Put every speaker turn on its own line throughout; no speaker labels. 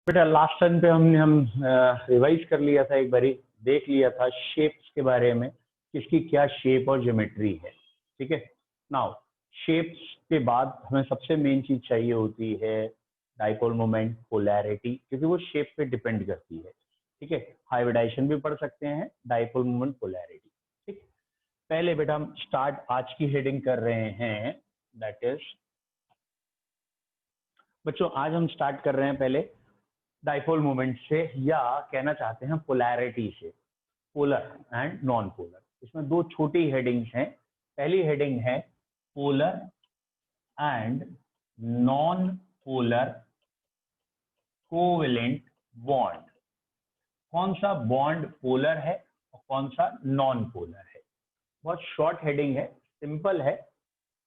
बेटा last time पे हम रिवाइज कर लिया था, एक बारी देख लिया था शेप्स के बारे में, किसकी क्या शेप और ज्योमेट्री है। ठीक है, नाउ शेप्स के बाद हमें सबसे मेन चीज चाहिए होती है डाइपोल मोमेंट, पोलैरिटी, क्योंकि वो शेप पे डिपेंड करती है। ठीक है, हाइब्रिडाइजेशन भी पढ़ सकते हैं, डाइपोल मोमेंट, पोलैरिटी। ठीक, पहले बेटा हम स्टार्ट आज की हेडिंग कर रहे हैं, दैट इज बच्चों आज हम स्टार्ट कर रहे हैं पहले डाइपोल मोमेंट से, या कहना चाहते हैं पोलैरिटी से, पोलर एंड नॉन पोलर। इसमें दो छोटी हेडिंग्स हैं। पहली हेडिंग है polar and non polar covalent bond. कौन सा बॉन्ड पोलर है और कौन सा नॉन पोलर है। बहुत शॉर्ट हेडिंग है, सिंपल है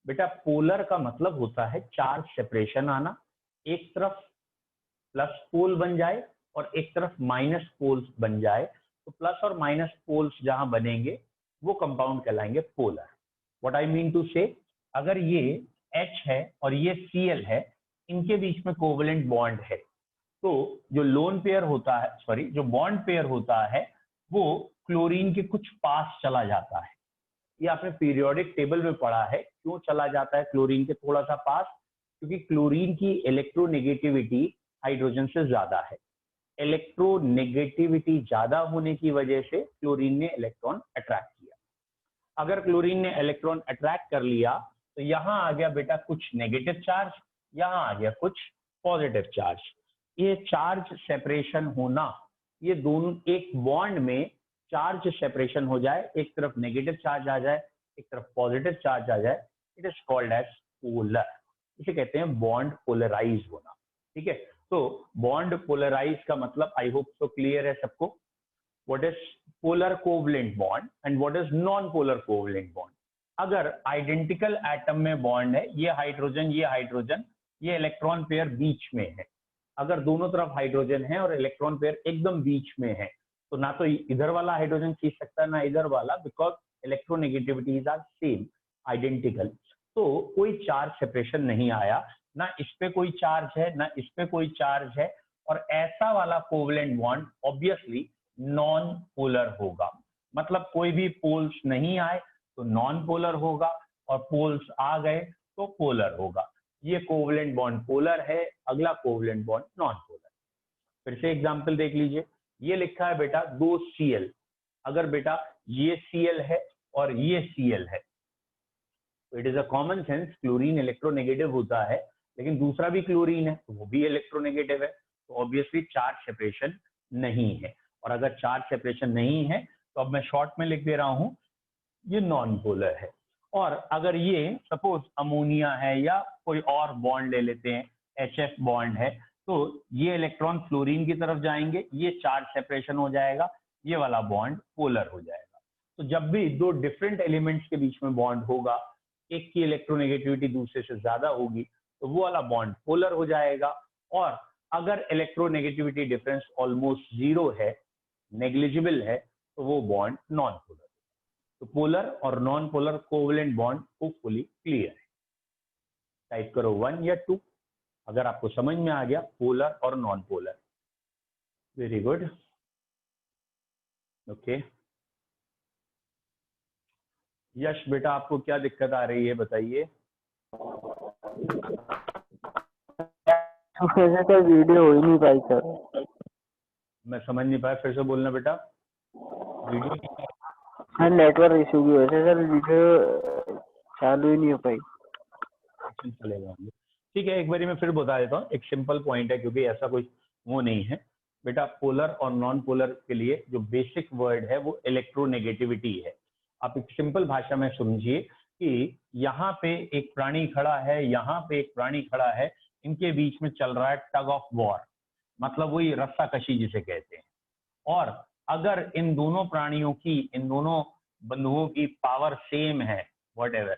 बेटा। पोलर का मतलब होता है चार्ज सेपरेशन आना, एक तरफ प्लस पोल बन जाए और एक तरफ माइनस पोल्स बन जाए, तो प्लस और माइनस पोल्स जहां बनेंगे वो कंपाउंड कहलाएंगे polar. What I mean to say, अगर ये H है और ये Cl है, इनके बीच में कोवेलेंट बॉन्ड है, तो जो लोन पेयर होता है, सॉरी जो बॉन्ड पेयर होता है, वो क्लोरीन के कुछ पास चला जाता है। ये आपने पीरियोडिक टेबल में पढ़ा है, क्यों चला जाता है क्लोरीन के थोड़ा सा पास, क्योंकि क्लोरीन की इलेक्ट्रोनेगेटिविटी हाइड्रोजन से ज्यादा है। इलेक्ट्रोनेगेटिविटी ज्यादा होने की वजह से क्लोरीन ने इलेक्ट्रॉन अट्रैक्ट किया। अगर क्लोरीन ने इलेक्ट्रॉन अट्रैक्ट कर लिया तो यहां आ गया बेटा कुछ नेगेटिव चार्ज, यहां आ गया कुछ पॉजिटिव चार्ज। ये चार्ज सेपरेशन होना, ये दोनों एक बॉन्ड में चार्ज सेपरेशन हो जाए, एक तरफ नेगेटिव चार्ज आ जाए, एक तरफ पॉजिटिव चार्ज आ जाए, it is called as polar. इसे कहते हैं बॉन्ड पोलराइज होना। ठीक है, तो बॉन्ड पोलराइज का मतलब आई होप सो क्लियर है सबको। What is polar covalent bond and what is non polar covalent bond. अगर आइडेंटिकल एटम में बॉन्ड है, ये हाइड्रोजन ये हाइड्रोजन, ये इलेक्ट्रॉन पेयर बीच में है, अगर दोनों तरफ हाइड्रोजन है और इलेक्ट्रॉन पेयर एकदम बीच में है, तो ना तो इधर वाला हाइड्रोजन खींच सकता है ना इधर वाला, because electronegativities are same, identical. तो कोई चार्ज सेपरेशन नहीं आया, ना इस पे कोई चार्ज है ना इस पे कोई चार्ज है, और ऐसा वाला covalent bond obviously non polar होगा। मतलब कोई भी पोल्स नहीं आए तो नॉन पोलर होगा, और पोल्स आ गए तो पोलर होगा। ये कोवलेंट बॉन्ड पोलर है, अगला कोवलेंट बॉन्ड नॉन पोलर। फिर से एग्जांपल देख लीजिए, ये लिखा है बेटा 2 Cl। अगर बेटा ये Cl है और ये Cl है, तो it is a common sense, chlorine electronegative होता है, लेकिन दूसरा भी क्लोरीन है तो वो भी इलेक्ट्रोनेगेटिव है, तो ऑब्वियसली चार्ज सेपरेशन नहीं है। और अगर चार्ज सेपरेशन नहीं है तो अब मैं शॉर्ट में लिख दे रहा हूं, ये नॉन पोलर है। और अगर ये सपोज अमोनिया है या कोई और बॉन्ड ले लेते हैं, HF बॉन्ड है, तो ये इलेक्ट्रॉन फ्लोरीन की तरफ जाएंगे, ये चार्ज सेपरेशन हो जाएगा, ये वाला बॉन्ड पोलर हो जाएगा। तो जब भी दो डिफरेंट एलिमेंट्स के बीच में बॉन्ड होगा, एक की इलेक्ट्रोनेगेटिविटी दूसरे से ज्यादा होगी, तो वो वाला बॉन्ड पोलर हो जाएगा। और अगर इलेक्ट्रोनेगेटिविटी डिफरेंस ऑलमोस्ट जीरो है, नेग्लिजिबल है, तो वो बॉन्ड नॉन पोलर। तो पोलर और non polar covalent bond hopefully clear है। टाइप करो 1 या 2 अगर आपको समझ में आ गया पोलर और non polar. Very good, okay. Yash बेटा आपको क्या दिक्कत आ रही है बताइए।
सर वीडियो हो ही नहीं पाई सर।
मैं समझ नहीं पाया, फिर से बोलना बेटा। वीडियो
हाँ नेटवर्क इशू की वजह से सर वीडियो चालू ही नहीं हो पाई।
चलेगा, ठीक है, एक बारी मैं फिर बता देता हूँ। एक सिंपल पॉइंट है, क्योंकि ऐसा कोई वो नहीं है बेटा। पोलर और नॉन पोलर के लिए जो बेसिक वर्ड है वो इलेक्ट्रोनेगेटिविटी है। आप एक सिंपल भाषा में समझिए कि यहाँ पे एक प्राणी खड़ा है, यहाँ पे एक प्राणी खड़ा है, इनके बीच में चल रहा है टग ऑफ वॉर, मतलब वही रस्साकशी जिसे कहते हैं। और अगर इन दोनों प्राणियों की, इन दोनों बंधुओं की पावर सेम है, व्हाटएवर,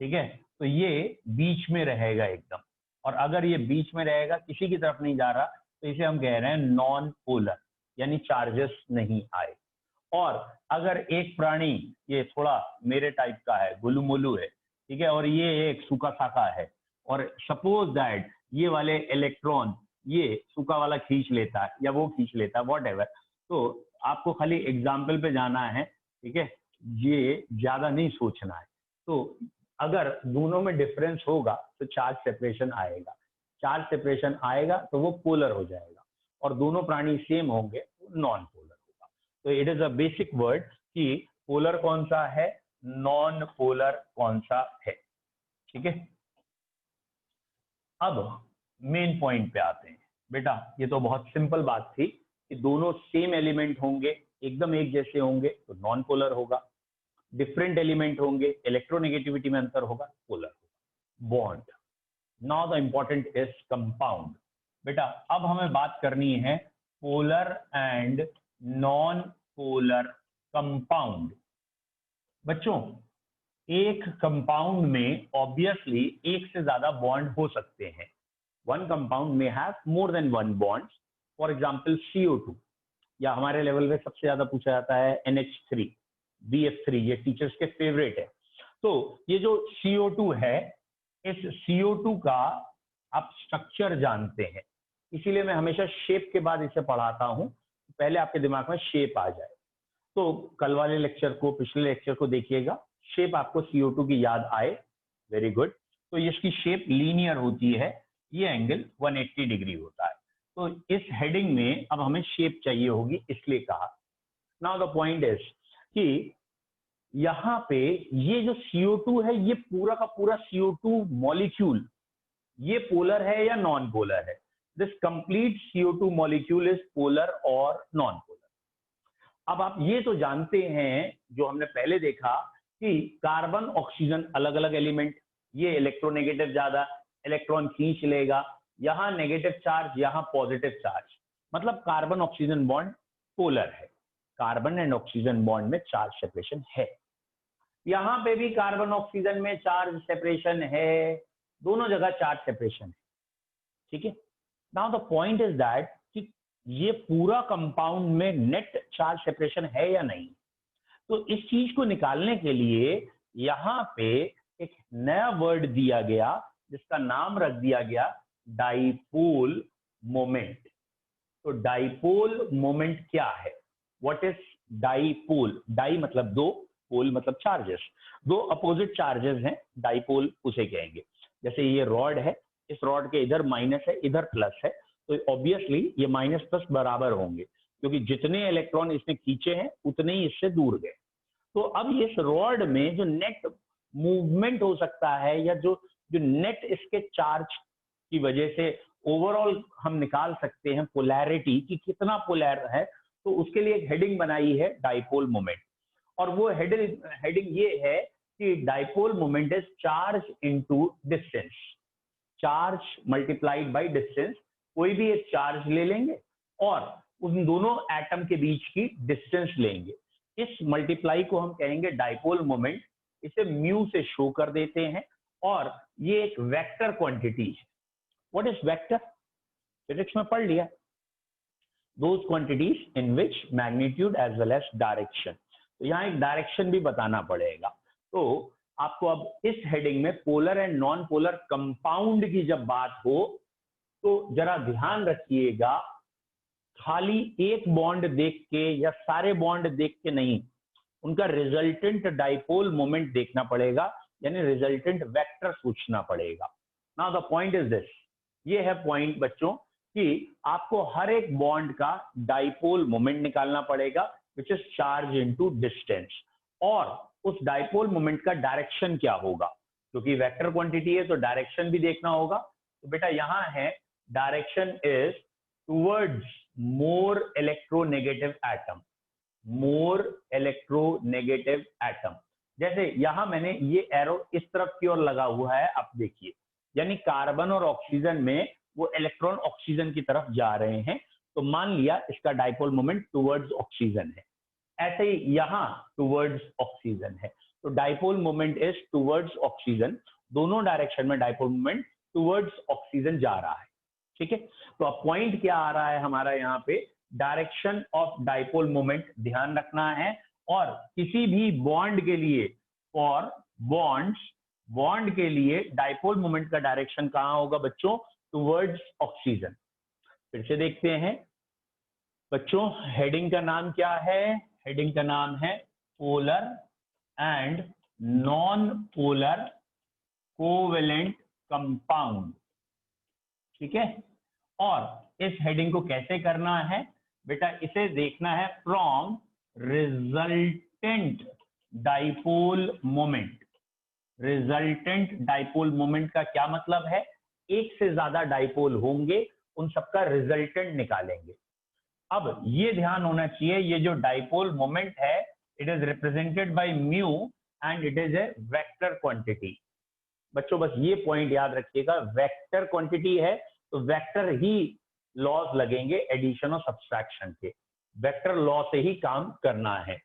ठीक है, तो ये बीच में रहेगा एकदम। और अगर ये बीच में रहेगा, किसी की तरफ नहीं जा रहा, तो इसे हम कह रहे हैं नॉन पोलर, यानी चार्जेस नहीं आए। और अगर एक प्राणी ये थोड़ा मेरे टाइप का है, गुलू मुलू है, ठीक है, और ये एक सूखा साका है, और सपोज दैट ये वाले इलेक्ट्रॉन ये सूखा वाला खींच लेता है या वो खींच लेता है, व्हाटएवर। तो आपको खाली एग्जाम्पल पे जाना है, ठीक है, ये ज्यादा नहीं सोचना है। तो अगर दोनों में डिफरेंस होगा तो चार्ज सेपरेशन आएगा, चार्ज सेपरेशन आएगा तो वो पोलर हो जाएगा, और दोनों प्राणी सेम होंगे तो नॉन पोलर होगा। तो it is a basic word कि पोलर कौन सा है, नॉन पोलर कौन सा है, ठीक है। अब मेन पॉइंट पे आते हैं बेटा। ये तो बहुत सिंपल बात थी कि दोनों सेम एलिमेंट होंगे, एकदम एक जैसे होंगे तो नॉन पोलर होगा, डिफरेंट एलिमेंट होंगे, इलेक्ट्रोनेगेटिविटी में अंतर होगा, पोलर होगा। Bond, now the important is compound. बेटा अब हमें बात करनी है polar and non polar compound. बच्चों एक कंपाउंड में ऑब्वियसली एक से ज्यादा बॉन्ड हो सकते हैं। वन कंपाउंड में have more than one bonds, for example CO2, या हमारे लेवल में सबसे ज्यादा पूछा जाता है NH3, BF3, ये टीचर्स के फेवरेट है। तो ये जो CO2 है, इस CO2 का आप स्ट्रक्चर जानते हैं, इसीलिए मैं हमेशा शेप के बाद इसे पढ़ाता हूं, पहले आपके दिमाग में शेप आ जाए। तो कल वाले लेक्चर को, पिछले लेक्चर को देखिएगा, शेप आपको CO2 की याद आए, वेरी गुड। तो इसकी शेप लीनियर होती है, ये एंगल 180 डिग्री होता है। तो इस हेडिंग में अब हमें शेप चाहिए होगी, इसलिए कहा। नाउ द पॉइंट इज कि यहाँ पे ये जो CO2 है, ये पूरा का पूरा CO2 मॉलिक्यूल, ये पोलर है या नॉन पोलर है? This complete CO2 molecule is polar और नॉन पोलर। अब आप ये तो जानते हैं, जो हमने पहले देखा कि कार्बन ऑक्सीजन अलग अलग एलिमेंट, ये इलेक्ट्रोनेगेटिव ज्यादा, इलेक्ट्रॉन खींच लेगा, यहां नेगेटिव चार्ज, यहां पॉजिटिव चार्ज, मतलब कार्बन ऑक्सीजन बॉन्ड पोलर है। कार्बन एंड ऑक्सीजन बॉन्ड में चार्ज सेपरेशन है, यहां पे भी कार्बन ऑक्सीजन में चार्ज सेपरेशन है, दोनों जगह चार्ज सेपरेशन है, ठीक है। Now the point is that कि ये पूरा कंपाउंड में नेट चार्ज सेपरेशन है या नहीं। तो इस चीज को निकालने के लिए यहां पे एक नया वर्ड दिया गया, जिसका नाम रख दिया गया डाइपोल मोमेंट। तो डाइपोल मोमेंट क्या है? What is dipole? डाई मतलब दो, पोल मतलब चार्जेस, दो अपोजिट चार्जेस हैं, डाइपोल उसे कहेंगे। जैसे ये रॉड है, इस रॉड के इधर माइनस है, इधर प्लस है, तो ऑब्वियसली ये माइनस प्लस बराबर होंगे, क्योंकि जितने इलेक्ट्रॉन इसने खींचे हैं उतने ही इससे दूर गए। तो अब इस रॉड में जो नेट मूवमेंट हो सकता है, या जो जो नेट इसके चार्ज की वजह से ओवरऑल हम निकाल सकते हैं पोलैरिटी कि कितना पोलर है, तो उसके लिए एक हेडिंग बनाई है डाइपोल मोमेंट। और वो हेडिंग ये है कि dipole moment is charge into distance, charge multiplied by distance. कोई भी एक चार्ज ले लेंगे और उन दोनों एटम के बीच की डिस्टेंस लेंगे, इस मल्टीप्लाई को हम कहेंगे डाइपोल मोमेंट। इसे म्यू से शो कर देते हैं, और ये एक वेक्टर क्वांटिटी है। What is vector? फिजिक्स में पढ़ लिया, those quantities in which magnitude as well as direction. तो यहाँ एक डायरेक्शन भी बताना पड़ेगा। तो आपको अब इस हेडिंग में polar and non polar compound की जब बात हो, तो जरा ध्यान रखिएगा, खाली एक बॉन्ड देख के या सारे बॉन्ड देख के नहीं, उनका रिजल्टेंट डाइपोल मोमेंट देखना पड़ेगा, यानी रिजल्टेंट वेक्टर सोचना पड़ेगा। Now the point is this, ये है पॉइंट बच्चों, कि आपको हर एक बॉन्ड का डाइपोल मोमेंट निकालना पड़ेगा, which is charge into distance, और उस डाइपोल मोमेंट का डायरेक्शन क्या होगा, क्योंकि वेक्टर क्वांटिटी है तो डायरेक्शन भी देखना होगा। तो बेटा यहां है, direction is towards more electronegative atom, more electronegative atom. जैसे यहां मैंने ये एरो इस तरफ की ओर लगा हुआ है, आप देखिए, यानी कार्बन और ऑक्सीजन में वो इलेक्ट्रॉन ऑक्सीजन की तरफ जा रहे हैं, तो मान लिया इसका डाइपोल मोमेंट टुवर्ड्स ऑक्सीजन है। ऐसे ही यहां टुवर्ड्स ऑक्सीजन है, तो dipole moment is towards oxygen, दोनों डायरेक्शन में डाइपोल मोमेंट टुवर्ड्स ऑक्सीजन जा रहा है, ठीक है। तो अब पॉइंट क्या आ रहा है हमारा यहाँ पे, डायरेक्शन ऑफ डाइपोल मोमेंट ध्यान रखना है। और किसी भी बॉन्ड के लिए, फॉर बॉन्ड के लिए डाइपोल मोमेंट का डायरेक्शन कहां होगा बच्चों? Towards oxygen. फिर से देखते हैं बच्चों, हेडिंग का नाम क्या है? हेडिंग का नाम है polar and non polar covalent compound. ठीक है, और इस हेडिंग को कैसे करना है बेटा? इसे देखना है from resultant dipole moment. Resultant dipole moment का क्या मतलब है? एक से ज्यादा डाइपोल होंगे, उन सबका रिजल्टेंट निकालेंगे। अब ये ध्यान होना चाहिए, ये जो डाइपोल मोमेंट है, it is represented by mu and it is a vector quantity. बच्चों बस ये पॉइंट याद रखिएगा, वेक्टर क्वांटिटी है तो वेक्टर ही लॉज लगेंगे एडिशन और सब्सट्रैक्शन के, वेक्टर लॉ से ही काम करना है।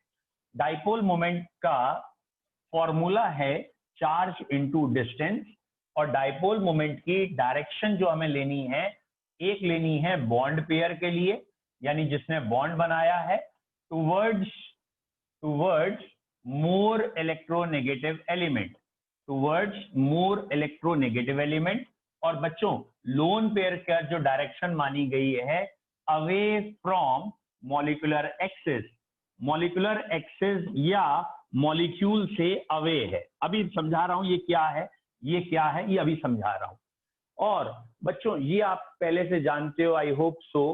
डाइपोल मोमेंट का फॉर्मूला है चार्ज इनटू डिस्टेंस, और डाइपोल मोमेंट की डायरेक्शन जो हमें लेनी है, एक लेनी है बॉन्ड पेयर के लिए, यानी जिसने बॉन्ड बनाया है, towards more electronegative element, towards more electronegative element. और बच्चों लोन पेयर का जो डायरेक्शन मानी गई है, away from molecular axis, molecular axis या मॉलिक्यूल से अवे है। अभी समझा रहा हूं ये क्या है, ये क्या है, ये अभी समझा रहा हूं। और बच्चों ये आप पहले से जानते हो, आई होप सो,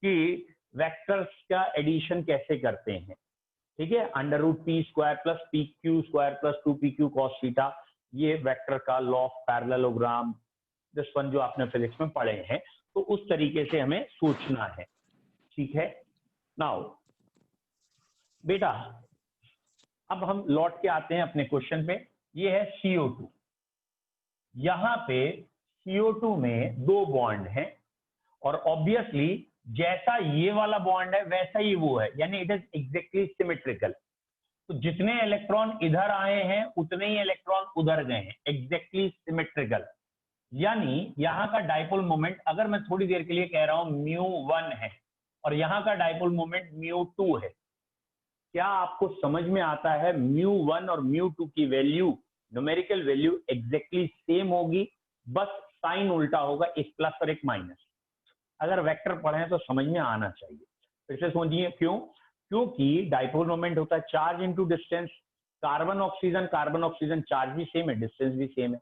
कि वेक्टर्स का एडिशन कैसे करते हैं। ठीक है, √p² plus pq² plus 2pq cos theta, ये वेक्टर का law of parallelogram, this one जो आपने फिजिक्स में पढ़े हैं, तो उस तरीके से हमें सोचना है। ठीक है, नाउ बेटा अब हम लौट के आते हैं अपने क्वेश्चन पे। ये है CO2, यहां पे CO2 में 2 बॉन्ड हैं, और ऑब्वियसली जैसा ये वाला बॉन्ड है वैसा ही वो है, यानी इट इज एग्जैक्टली सिमेट्रिकल। तो जितने इलेक्ट्रॉन इधर आए हैं उतने ही इलेक्ट्रॉन उधर गए हैं, एग्जैक्टली सिमेट्रिकल। यानी यहाँ का डाइपोल मोमेंट, अगर मैं थोड़ी देर के लिए कह रहा हूं μ1 है और यहाँ का डाइपोल मोमेंट μ2 है, क्या आपको समझ में आता है? μ1 और μ2 की value, numerical value exactly same होगी, बस साइन उल्टा होगा, एक प्लस और एक माइनस। अगर वेक्टर पढ़े तो समझ में आना चाहिए। फिर से सोचिए क्यों? क्योंकि डाइपोल मोमेंट होता है charge into distance, carbon oxygen charge भी सेम है, डिस्टेंस भी सेम है,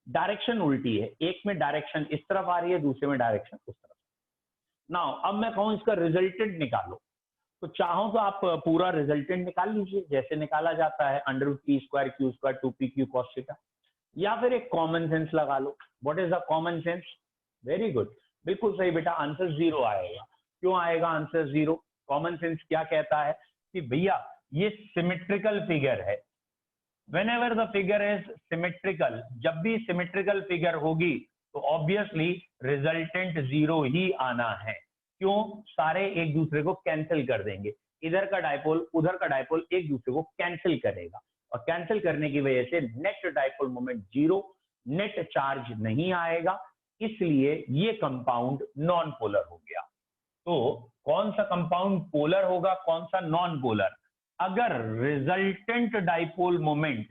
डायरेक्शन उल्टी है, एक में डायरेक्शन इस तरफ आ रही है, दूसरे में डायरेक्शन उस तरफ। नाउ अब मैं कहूं इसका रिजल्टेंट निकालो, तो चाहो तो आप पूरा रिजल्टेंट निकाल लीजिए, जैसे निकाला जाता है √p² q² 2pq cos theta, या फिर एक कॉमन सेंस लगा लो। What is the common sense? Very good, बिल्कुल सही बेटा, आंसर 0 आएगा। क्यों आएगा आंसर 0? कॉमन सेंस क्या कहता है कि भैया ये सिमेट्रिकल फिगर है। Whenever the figure is symmetrical, जब भी सिमेट्रिकल फिगर होगी तो ऑब्वियसली रिजल्टेंट 0 ही आना है। क्यों? सारे एक दूसरे को कैंसिल कर देंगे, इधर का डाइपोल उधर का डाइपोल एक दूसरे को कैंसिल करेगा, और कैंसिल करने की वजह से net dipole moment 0, net charge नहीं आएगा, इसलिए ये कंपाउंड नॉन पोलर हो गया। तो कौन सा कंपाउंड पोलर होगा, कौन सा नॉन पोलर? अगर रिजल्टेंट डाइपोल मोमेंट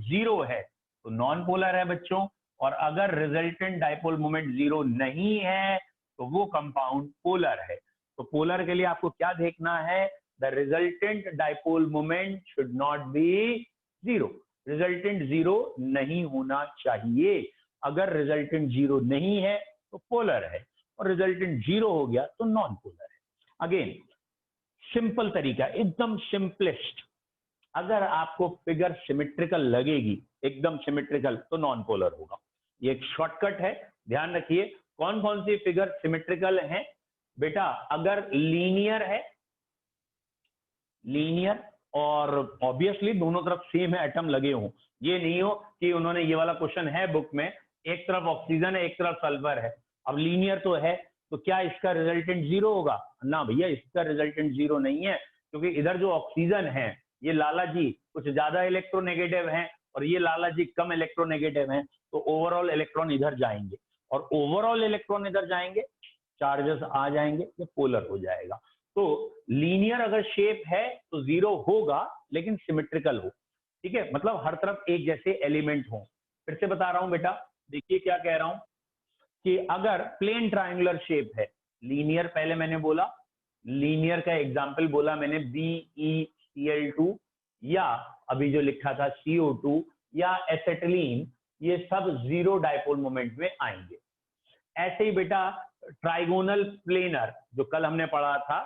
0 है तो नॉन पोलर है बच्चों, और अगर रिजल्टेंट डाइपोल मोमेंट 0 नहीं है तो वो कंपाउंड पोलर है। तो पोलर के लिए आपको क्या देखना है? The resultant dipole moment should not be 0, resultant 0 नहीं होना चाहिए। अगर रिजल्टेंट 0 नहीं है तो पोलर है, और रिजल्टेंट 0 हो गया तो नॉन पोलर है। अगेन सिंपल तरीका, एकदम सिंपलेस्ट, अगर आपको फिगर सिमेट्रिकल लगेगी, एकदम सिमेट्रिकल, तो नॉन पोलर होगा। ये एक शॉर्टकट है, ध्यान रखिए। कौन कौन सी फिगर सिमेट्रिकल है बेटा? अगर लीनियर है, लीनियर, और ऑब्वियसली दोनों तरफ सेम है, एटम लगे हों, ये नहीं हो कि उन्होंने, ये वाला क्वेश्चन है बुक में, एक तरफ ऑक्सीजन है एक तरफ सल्फर है, अब लीनियर तो है, तो क्या इसका रिजल्टेंट 0 होगा? ना भैया, इसका रिजल्टेंट 0 नहीं है, क्योंकि इधर जो ऑक्सीजन है, ये लाला जी कुछ ज्यादा इलेक्ट्रोनेगेटिव हैं और ये लाला जी कम इलेक्ट्रोनेगेटिव हैं, तो ओवरऑल इलेक्ट्रॉन इधर जाएंगे, और ओवरऑल इलेक्ट्रॉन इधर जाएंगे, चार्जेस आ जाएंगे, ये पोलर हो जाएगा। तो लीनियर अगर शेप है तो 0 होगा, लेकिन सिमेट्रिकल हो, ठीक है, मतलब हर तरफ एक जैसे एलिमेंट हो। फिर से बता रहा हूं बेटा, देखिए क्या कह रहा हूं कि अगर प्लेन ट्रायंगुलर शेप है, लीनियर पहले मैंने बोला, लीनियर का एग्जांपल बोला मैंने BeCl2 या अभी जो लिखा था CO2 या एसेटिलीन, ये सब जीरो डायपोल मोमेंट में आएंगे। ऐसे ही बेटा ट्राइगोनल प्लेनर जो कल हमने पढ़ा था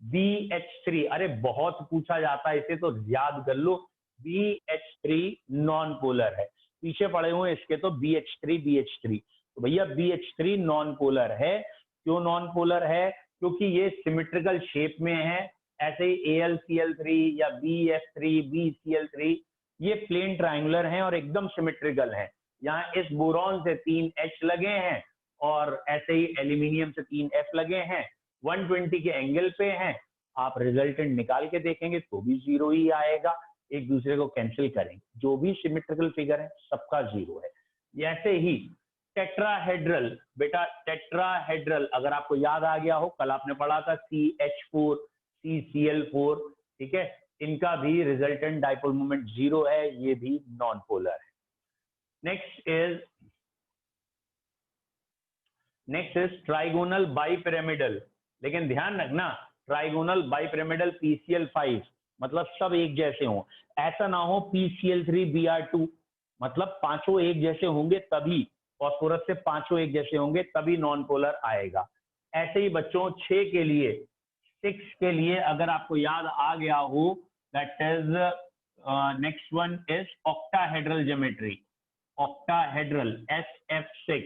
BH3, अरे बहुत पूछा जाता है इसे तो याद कर लो, BH3 नॉन पोलर है, पीछे पड़े हुए इसके तो BH3 तो भैया BH3 नॉन पोलर है। क्यों नॉन पोलर है? क्योंकि ये सिमेट्रिकल शेप में है। ऐसे ही AlCl3 या BF3 BCl3 ये प्लेन ट्रायंगुलर हैं और एकदम सिमेट्रिकल हैं। यहाँ इस बोरॉन से 3 H लगे हैं और ऐसे ही एल्यूमिनियम से 3 F लगे हैं, 120 के एंगल पे हैं। आप रिजल्टेंट निकाल के देखेंगे तो भी जीरो ही आएगा, एक दूसरे को कैंसिल करेंगे, जो भी सिमेट्रिकल फिगर है सबका जीरो है। ऐसे ही टेट्राहेड्रल, बेटा टेट्राहेड्रल अगर आपको याद आ गया हो, कल आपने पढ़ा था CH4 CCl4, ठीक है, इनका भी रिजल्टेंट डायपोल मोमेंट जीरो है, ये भी नॉन पोलर है। नेक्स्ट इज ट्राइगोनल बाइपिरामिडल, लेकिन ध्यान रखना ट्राइगोनल बाइपिरामिडल PCl5 मतलब सब एक जैसे हों, ऐसा ना हो PCl3Br2 मतलब पांचों एक जैसे होंगे तभी, फास्फोरस से पांचों एक जैसे होंगे तभी नॉन पोलर आएगा। ऐसे ही बच्चों 6 के लिए अगर आपको याद आ गया हो, that is next one is octahedral geometry, octahedral SF6,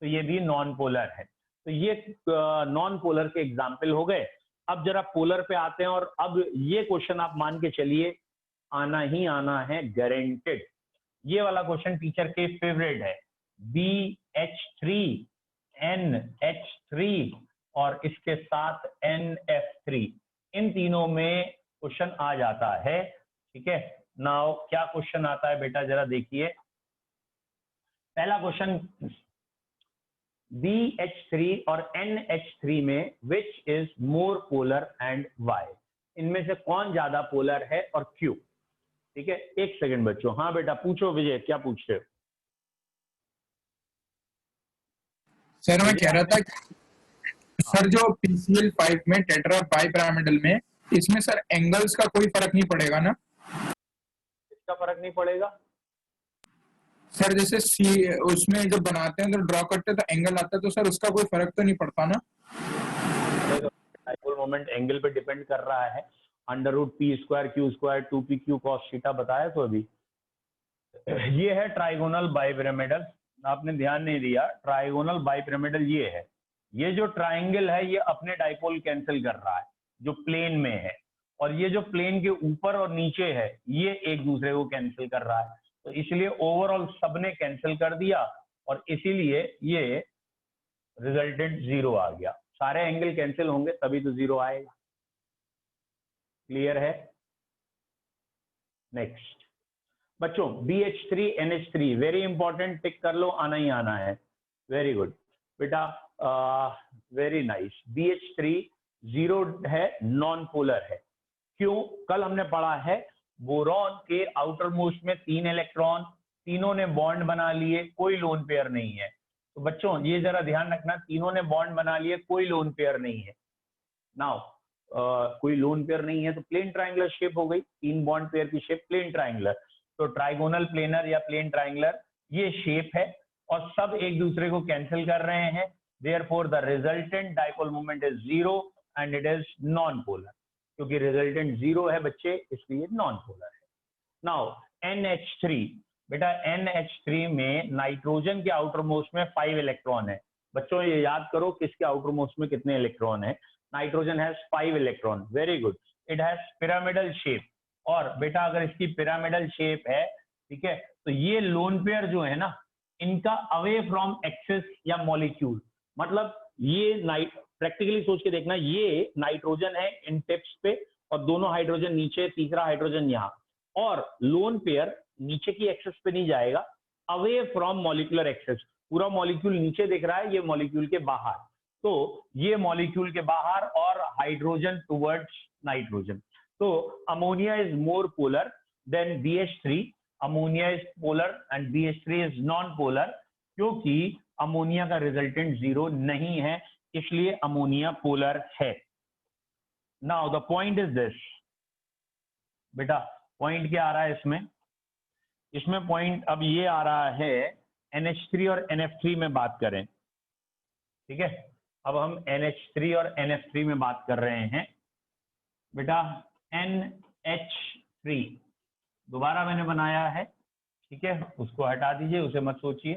तो ये भी नॉन पोलर है। तो ये नॉन पोलर के एग्जाम्पल हो गए। अब जरा पोलर पे आते हैं और अब ये क्वेश्चन आप मान के चलिए आना ही आना है, गारंटेड। ये वाला क्वेश्चन टीचर के फेवरेट है, BH3 NH3 और इसके साथ NF3, इन तीनों में क्वेश्चन आ जाता है, ठीक है। नाउ क्या क्वेश्चन आता है बेटा, जरा देखिए। पहला क्वेश्चन, BH3 और NH3 में which is more polar and why, इनमें से कौन ज्यादा पोलर है और क्यों? ठीक है, एक सेकंड बच्चों। हाँ बेटा पूछो विजय, क्या पूछते हो?
सर मैं कह रहा था सर जो PCl5 में टेट्रा बाइपिरामिडल में, इसमें सर एंगल्स का कोई फर्क नहीं पड़ेगा ना?
इसका फर्क नहीं पड़ेगा
सर जैसे उसमें जब बनाते हैं तो ड्रॉ करते हैं तो एंगल आता है, तो सर उसका कोई फर्क तो नहीं पड़ता ना?
डायपोल मोमेंट एंगल पे डिपेंड कर रहा है, √P²Q² 2PQ cos थीटा बताया तो अभी। ये है ट्राइगोनल बाइपिरामिडल, आपने ध्यान नहीं दिया, ट्राइगोनल बाइपिरामिडल ये है। ये जो ट्राइंगल है ये अपने डायपोल कैंसिल कर रहा है जो प्लेन में है, और ये जो प्लेन के ऊपर और नीचे है ये एक दूसरे को कैंसिल कर रहा है, तो इसलिए ओवरऑल सबने कैंसिल कर दिया और इसीलिए ये रिजल्टेंट जीरो आ गया। सारे एंगल कैंसिल होंगे तभी तो जीरो आएगा। क्लियर है? नेक्स्ट बच्चों, BH3 NH3 वेरी इंपॉर्टेंट, टिक कर लो, आना ही आना है। वेरी गुड बेटा, वेरी नाइस। BH3 जीरो है, नॉन पोलर है। क्यों? कल हमने पढ़ा है बोरॉन के आउटर मोस्ट में 3 इलेक्ट्रॉन, तीनों ने बॉन्ड बना लिए, कोई लोन पेयर नहीं है। तो बच्चों ये जरा ध्यान रखना, तीनों ने बॉन्ड बना लिए, कोई लोन पेयर नहीं है। नाउ कोई लोन पेयर नहीं है तो प्लेन ट्रायंगुलर शेप हो गई, 3 बॉन्ड पेयर की शेप प्लेन ट्रायंगुलर। तो ट्राइगोनल प्लेनर या प्लेन ट्रायंगुलर ये शेप है और सब एक दूसरे को कैंसिल कर रहे हैं, therefore the resultant dipole moment is zero and it is non polar. क्योंकि रिजल्टेंट जीरो है बच्चे, इसलिए नॉन पोलर है। नाउ NH3, बेटा NH3 में नाइट्रोजन के आउटर मोस्ट में 5 इलेक्ट्रॉन है। बच्चों ये याद करो किसके आउटर मोस्ट में कितने इलेक्ट्रॉन है। Nitrogen has 5 electron, very good. It has pyramidal shape, और बेटा अगर इसकी पिरामिडल शेप है, ठीक है, तो ये लोन पेयर जो है ना, इनका अवे फ्रॉम एक्सिस या मॉलिक्यूल, मतलब ये प्रैक्टिकली सोच के देखना, ये नाइट्रोजन है इन टिप्स पे और दोनों हाइड्रोजन नीचे, तीसरा हाइड्रोजन यहाँ, और लोन पेयर नीचे की एक्सिस पे नहीं जाएगा, अवे फ्रॉम मॉलिक्यूलर एक्सिस। पूरा मॉलिक्यूल नीचे दिख रहा है, ये मॉलिक्यूल के बाहर, तो ये मॉलिक्यूल के बाहर और हाइड्रोजन टुवर्ड्स नाइट्रोजन। तो ammonia is more polar than BH3, ammonia is polar and BH3 is non polar, क्योंकि अमोनिया का रिजल्टेंट 0 नहीं है, इसलिए अमोनिया पोलर है। Now the point is this, बेटा पॉइंट क्या आ रहा है इसमें पॉइंट अब ये आ रहा है NH3 और NF3 में बात करें, ठीक है। अब हम NH3 और NF3 में बात कर रहे हैं। बेटा NH3 दोबारा मैंने बनाया है, ठीक है, उसको हटा दीजिए, उसे मत सोचिए,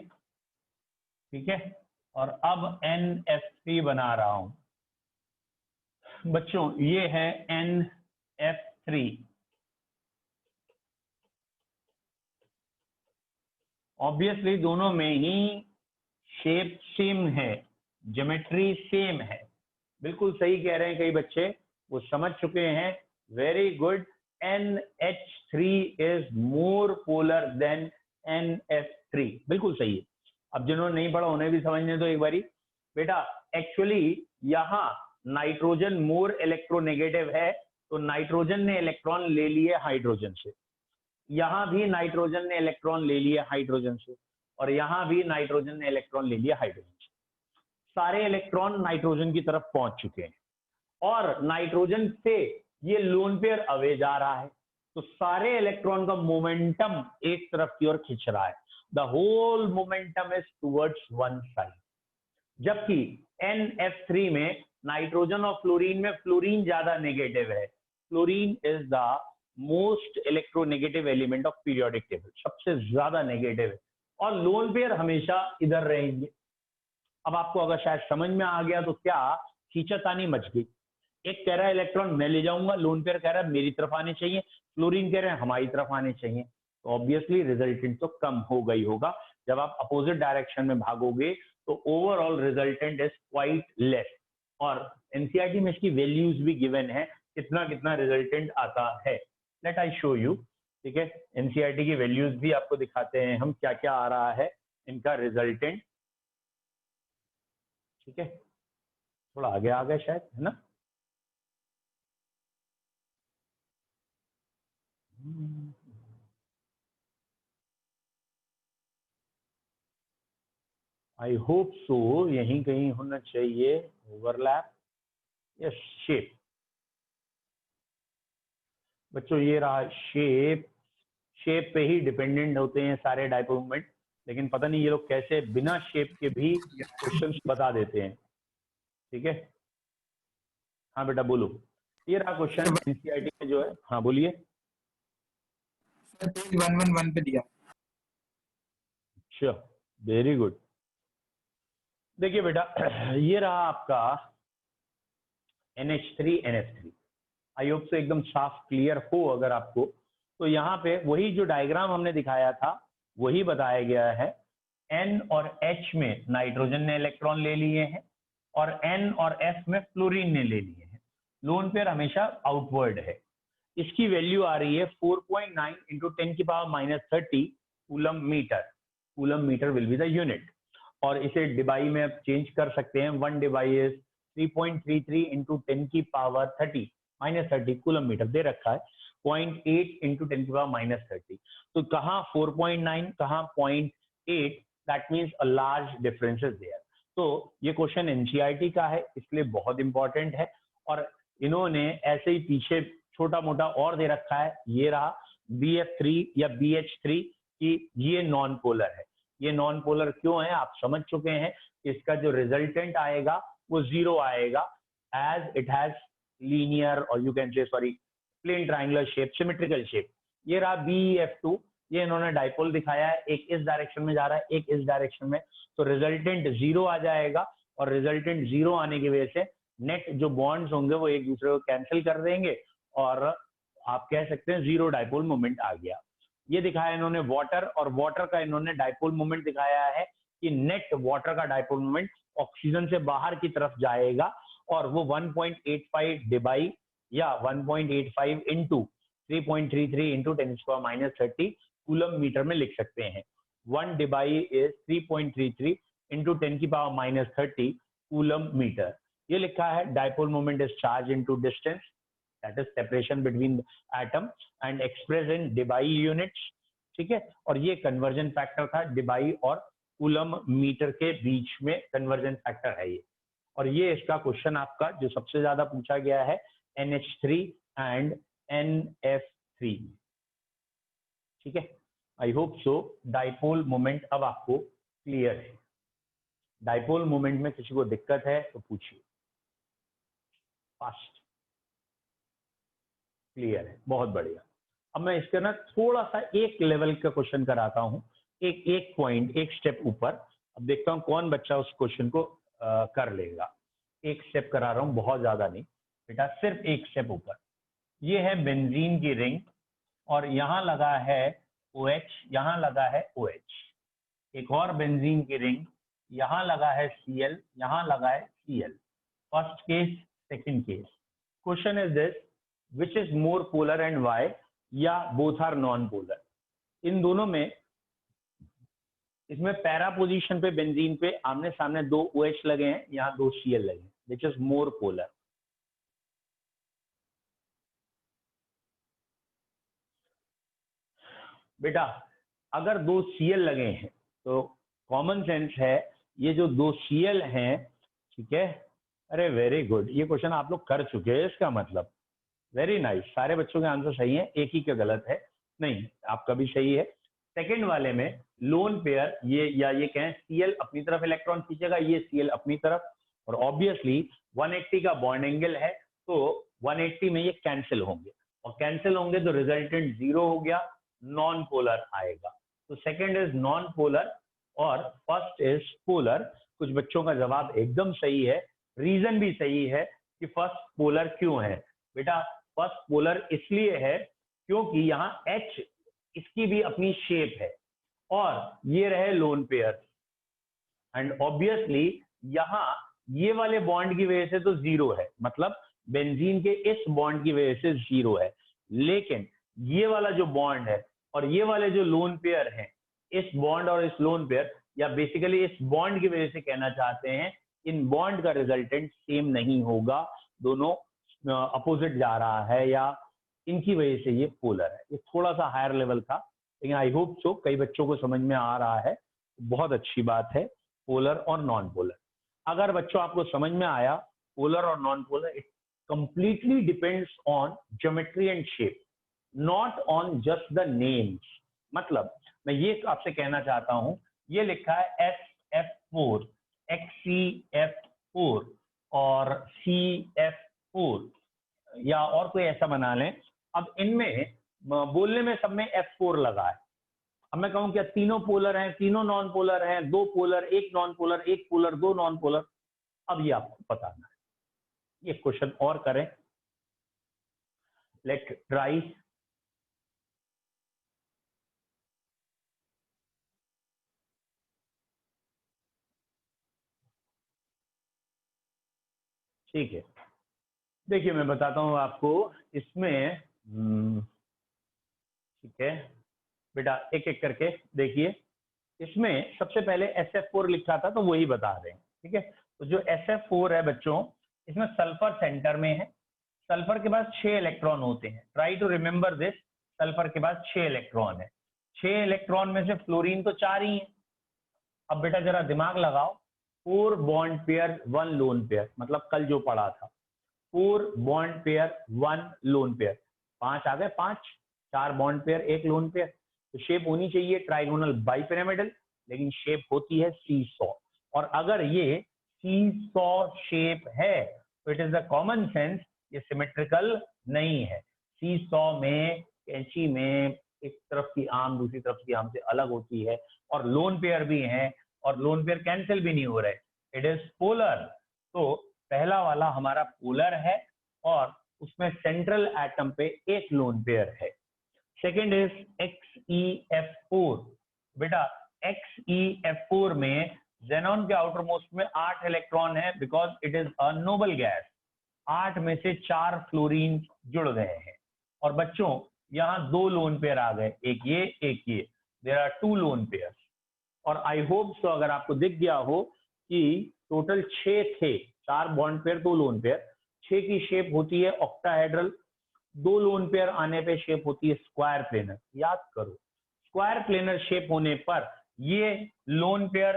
ठीक है। और अब NF3 बना रहा हूं बच्चों, ये है NF3। ऑब्वियसली दोनों में ही शेप सेम है, ज्योमेट्री सेम है, बिल्कुल सही कह रहे हैं कई बच्चे, वो समझ चुके हैं, very good. NH3 is more polar than NF3, बिल्कुल सही है। अब जिन्होंने नहीं पढ़ा उन्हें भी समझने दो एक बारी। बेटा एक्चुअली यहाँ नाइट्रोजन मोर इलेक्ट्रोनेगेटिव है, तो नाइट्रोजन ने इलेक्ट्रॉन ले लिए हाइड्रोजन से, यहां भी नाइट्रोजन ने इलेक्ट्रॉन ले लिए हाइड्रोजन से, और यहां भी नाइट्रोजन ने इलेक्ट्रॉन ले लिया हाइड्रोजन से। सारे इलेक्ट्रॉन नाइट्रोजन की तरफ पहुंच चुके हैं, और नाइट्रोजन से ये लोन पेयर अवे जा रहा है, तो सारे इलेक्ट्रॉन का मोमेंटम एक तरफ की ओर खींच रहा है। The whole momentum is towards one side. जबकि NF3 में नाइट्रोजन और फ्लोरीन में फ्लोरीन ज्यादा नेगेटिव है। Fluorine is the most electronegative element of periodic table, सबसे ज्यादा नेगेटिव है, और लोन पेयर हमेशा इधर रहेंगे। अब आपको अगर शायद समझ में आ गया तो क्या खींचातानी मच गई। एक कह रहा है इलेक्ट्रॉन मैं ले जाऊंगा, लोन पेयर कह रहा है मेरी तरफ आने चाहिए, फ्लोरीन कह रहे हैं हमारी तरफ आने चाहिए, तो ऑब्वियसली रिजल्टेंट तो कम हो गई होगा। जब आप अपोजिट डायरेक्शन में भागोगे तो overall resultant is quite less, और एनसीईआरटी में इसकी वैल्यूज भी गिवन है, कितना कितना रिजल्टेंट आता है। लेट आई शो यू, ठीक है, एनसीईआरटी की वैल्यूज भी आपको दिखाते हैं हम, क्या क्या आ रहा है इनका रिजल्टेंट, ठीक है। थोड़ा आगे आ गए शायद, है ना। आई होप सो, यहीं कहीं होना चाहिए ओवरलैप या शेप। बच्चों ये रहा शेप, शेप पे ही डिपेंडेंट होते हैं सारे डायपोल मोमेंट, लेकिन पता नहीं ये लोग कैसे बिना शेप के भी क्वेश्चंस बता देते हैं, ठीक है। हाँ बेटा बोलो, ये रहा क्वेश्चन एनसीईआरटी में जो है, हाँ बोलिए।
पेज 111 पे दिया।
अच्छा, वेरी गुड। देखिए बेटा, ये रहा आपका NH3 NF3। आई होप से एकदम साफ क्लियर हो अगर आपको, तो यहाँ पे वही जो डायग्राम हमने दिखाया था वही बताया गया है। N और H में नाइट्रोजन ने इलेक्ट्रॉन ले लिए हैं, और N और F में फ्लोरीन ने ले लिए हैं। लोन पेयर हमेशा आउटवर्ड है। इसकी वैल्यू आ रही है 4.9 into 10⁻30 coulomb metre. Coulomb metre will be the unit, और इसे डिबाई में आप चेंज कर सकते हैं। 1 debye is 3.33 into 10⁻30 coulomb metre दे रखा है, 0.8 इंटू 10⁻30। तो कहाँ 4.9 कहाँ 0.8, that means a large difference is there. तो ये क्वेश्चन एनसीईआरटी का है, इसलिए बहुत इंपॉर्टेंट है, और इन्होंने ऐसे ही पीछे छोटा मोटा और दे रखा है। ये रहा BF3 या BH3 की, ये नॉन पोलर है। ये नॉन पोलर क्यों है आप समझ चुके हैं। इसका जो रिजल्टेंट आएगा वो 0 आएगा, एज इट हैज लीनियर और you can say sorry plane triangular shape, symmetrical shape. ये रहा BF2, ये इन्होंने डाइपोल दिखाया है, एक इस डायरेक्शन में जा रहा है, एक इस डायरेक्शन में, तो रिजल्टेंट 0 आ जाएगा, और रिजल्टेंट 0 आने की वजह से नेट जो बॉन्ड्स होंगे वो एक दूसरे को कैंसिल कर देंगे, और आप कह सकते हैं 0 डाइपोल मोमेंट आ गया। ये दिखाया इन्होंने वाटर, और वाटर का इन्होंने डाइपोल मोमेंट दिखाया है कि नेट वाटर का डाइपोल मोमेंट ऑक्सीजन से बाहर की तरफ जाएगा, और वो 1.85 डिबाई या 1.85 इंटू 3.33 इंटू 10⁻30 कूलम मीटर में लिख सकते हैं। 1 debye is 3.33 into 10⁻30 coulomb metre. ये लिखा है dipole moment is charge into distance, that is separation between atom and expressed in Debye units, ठीक है। और ये कन्वर्जन फैक्टर था डिबाई और कूलम मीटर के बीच में कन्वर्जन फैक्टर है ये। और ये इसका क्वेश्चन आपका जो सबसे ज्यादा पूछा गया है, NH3 एंड NF3। ठीक है, I hope so dipole moment अब आपको क्लियर है। डाइपोल मोमेंट में किसी को दिक्कत है तो पूछिए। फास्ट क्लियर है, बहुत बढ़िया। अब मैं इसके ना थोड़ा सा एक लेवल का क्वेश्चन कराता हूं, एक पॉइंट, एक स्टेप ऊपर। अब देखता हूं कौन बच्चा उस क्वेश्चन को कर लेगा। एक स्टेप करा रहा हूं, बहुत ज्यादा नहीं बेटा, सिर्फ एक स्टेप ऊपर। ये है बेंजीन की रिंग और यहाँ लगा है OH, यहाँ लगा है OH। एक और बेंजीन की रिंग, यहाँ लगा है Cl, यहाँ लगा है Cl। First case, second case. Question is this, which is more polar and why, या बोथ आर नॉन पोलर। इन दोनों में, इसमें पैरा पोजीशन पे बेंजीन पे आमने सामने 2 OH लगे हैं, यहाँ 2 Cl लगे हैं। विच इज मोर पोलर। बेटा अगर 2 Cl लगे हैं तो कॉमन सेंस है ये जो 2 Cl हैं, ठीक है, अरे वेरी गुड, ये क्वेश्चन आप लोग कर चुके हैं, इसका मतलब वेरी नाइस। सारे बच्चों के आंसर सही है, एक ही का गलत है। नहीं, आपका भी सही है। सेकंड वाले में लोन पेयर, ये या ये कहें Cl अपनी तरफ इलेक्ट्रॉन खींचेगा, ये Cl अपनी तरफ, और ऑब्वियसली 180 का बॉन्ड एंगल है तो 180 में ये कैंसिल होंगे, और कैंसिल होंगे तो रिजल्टेंट 0 हो गया, नॉन पोलर आएगा। तो सेकंड इज नॉन पोलर और फर्स्ट इज पोलर। कुछ बच्चों का जवाब एकदम सही है, रीजन भी सही है कि फर्स्ट पोलर क्यों है। बेटा फर्स्ट पोलर इसलिए है क्योंकि यहाँ H, इसकी भी अपनी शेप है, और ये रहे लोन पेयर, एंड ऑब्वियसली यहाँ ये वाले बॉन्ड की वजह से तो 0 है, मतलब बेंजीन के इस बॉन्ड की वजह से 0 है। लेकिन ये वाला जो बॉन्ड है और ये वाले जो लोन पेयर हैं, इस बॉन्ड और इस लोन पेयर, या बेसिकली इस बॉन्ड की वजह से कहना चाहते हैं, इन बॉन्ड का रिजल्टेंट सेम नहीं होगा, दोनों अपोजिट जा रहा है, या इनकी वजह से ये पोलर है। ये थोड़ा सा हायर लेवल था, लेकिन आई होप सो कई बच्चों को समझ में आ रहा है, बहुत अच्छी बात है। पोलर और नॉन पोलर, अगर बच्चों आपको समझ में आया पोलर और non polar, it completely depends on geometry and shape, not on just the names. मतलब मैं ये आपसे कहना चाहता हूं, ये लिखा है SF4, XCF4 और CF4, या और कोई ऐसा बना लें। अब इनमें बोलने में सब में F4 लगा है। अब मैं कहूं क्या तीनों पोलर हैं, तीनों नॉन पोलर हैं, 2 polar, 1 non polar, 1 polar, 2 non polar? अब ये आपको बताना है। ये क्वेश्चन और करें, लेट ट्राई। ठीक है, देखिए मैं बताता हूं आपको इसमें। ठीक है बेटा, एक एक करके देखिए। इसमें सबसे पहले SF4 लिखा था तो वही बता रहे हैं, ठीक है। तो जो SF4 है बच्चों, इसमें सल्फर सेंटर में है। सल्फर के पास 6 इलेक्ट्रॉन होते हैं, try to remember this. Sulphur के पास 6 इलेक्ट्रॉन है, 6 इलेक्ट्रॉन में से फ्लोरीन तो 4 ही है। अब बेटा जरा दिमाग लगाओ, 4 बॉन्ड पेयर 1 लोन पेयर, मतलब कल जो पढ़ा था, 4 बॉन्ड पेयर 1 लोन पेयर, 5 आ गए, 5, 4 बॉन्ड पेयर 1 लोन पेयर। तो शेप होनी चाहिए ट्राइगोनल बाइपिरामिडल, लेकिन शेप होती है सीसॉ। और अगर ये सीसॉ शेप है तो it is the common sense ये सिमेट्रिकल नहीं है। सीसॉ में, कैंची में एक तरफ की आर्म दूसरी तरफ की आर्म से अलग होती है, और लोन पेयर भी हैं, और लोन पेयर कैंसिल भी नहीं हो रहे, इट इज पोलर। तो पहला वाला हमारा पोलर है और उसमें सेंट्रल एटम पे एक लोन पेयर है। Second is XeF4। बेटा XeF4 में जेनॉन के आउटर मोस्ट में 8 इलेक्ट्रॉन है, because it is a noble gas. 8 में से 4 फ्लोरीन जुड़ गए हैं, और बच्चों यहाँ 2 लोन पेयर आ गए, एक ये एक ये, देयर आर 2 लोन पेयर्स। और आई होप सो अगर आपको दिख गया हो कि टोटल 6 थे, 4 बॉन्ड पेयर 2 लोन पेयर, 6 की शेप होती है ऑक्टाहेड्रल, 2 लोन पेयर आने पे शेप होती है स्क्वायर प्लेनर। याद करो, स्क्वायर प्लेनर शेप होने पर ये लोन पेयर